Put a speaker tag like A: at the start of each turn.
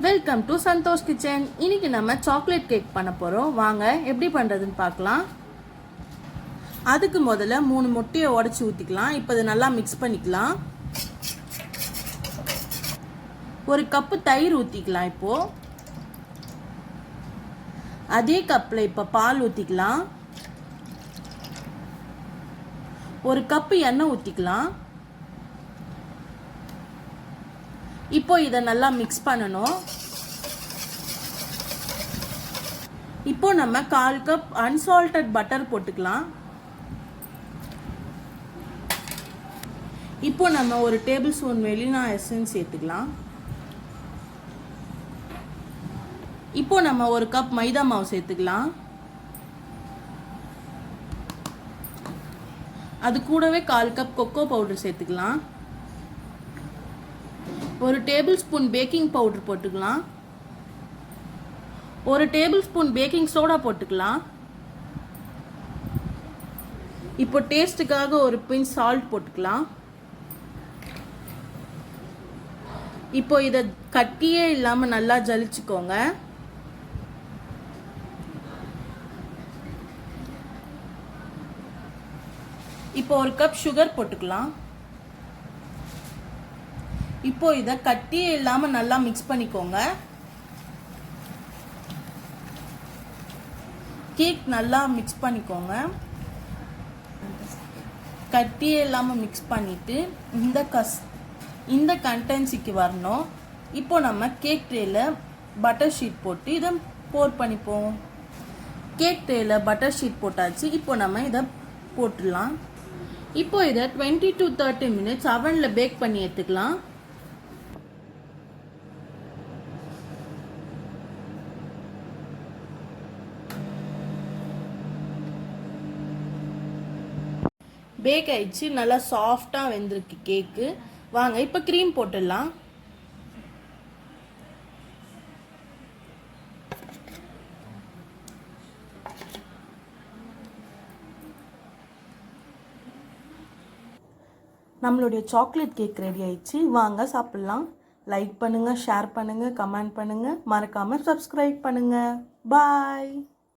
A: Welcome to Santhosh kitchen. இன்னைக்கு நம்ம chocolate cake பண்ண போகிறோம். வாங்க எப்படி பண்ணுறதுன்னு பார்க்கலாம். அதுக்கு முதல்ல 3 முட்டையை உடச்சி ஊற்றிக்கலாம். இப்போ இது நல்லா மிக்ஸ் பண்ணிக்கலாம். ஒரு கப்பு தயிர் ஊற்றிக்கலாம். இப்போது அதே கப்பில் இப்போ பால் ஊற்றிக்கலாம். ஒரு கப்பு எண்ணெய் ஊற்றிக்கலாம். இப்போ இதை நல்லா மிக்ஸ் பண்ணணும். இப்போ நம்ம 1/4 கப் அன்சால்டட் பட்டர் போட்டுக்கலாம். இப்போ நம்ம ஒரு டேபிள் ஸ்பூன் வெனிலா எசன்ஸ் சேர்த்துக்கலாம். இப்போ நம்ம ஒரு கப் மைதா மாவு சேர்த்துக்கலாம். அது கூடவே 1/4 கப் கொக்கோ பவுடர் சேர்த்துக்கலாம். ஒரு டேபிள் ஸ்பூன் பேக்கிங் பவுடர் போட்டுக்கலாம். ஒரு டேபிள் ஸ்பூன் பேக்கிங் சோடா போட்டுக்கலாம். இப்போ டேஸ்ட்டுக்காக ஒரு பிஞ்ச் சால்ட் போட்டுக்கலாம். இப்போ இதை கட்டியே இல்லாமல் நல்லா ஜலிச்சுக்கோங்க. இப்போ ஒரு கப் சுகர் போட்டுக்கலாம். இப்போ இதை கட்டியே இல்லாமல் நல்லா மிக்ஸ் பண்ணிக்கோங்க. கேக் நல்லா மிக்ஸ் பண்ணிக்கோங்க. கட்டியே இல்லாமல் மிக்ஸ் பண்ணிட்டு இந்த கன்டென்சிக்கு வரணும். இப்போ நம்ம கேக் ட்ரேல பட்டர் ஷீட் போட்டு இதை போர் பண்ணிப்போம். கேக் ட்ரேல பட்டர் ஷீட் போட்டாச்சு. இப்போ நம்ம இதை போட்டுடலாம். இப்போ இதை 20 to 30 minutes அவனில் பேக் பண்ணி எடுத்துக்கலாம். பேக் ஆயிடுச்சு. நல்லா சாஃப்டாக வெந்திருக்கு கேக்கு. வாங்க இப்போ க்ரீம் போட்டுடலாம். நம்மளுடைய சாக்லேட் கேக் ரெடி ஆயிடுச்சு. வாங்க சாப்பிட்லாம். லைக் பண்ணுங்கள், ஷேர் பண்ணுங்கள், கமெண்ட் பண்ணுங்கள், மறக்காமல் சப்ஸ்கிரைப் பண்ணுங்கள். பாய்.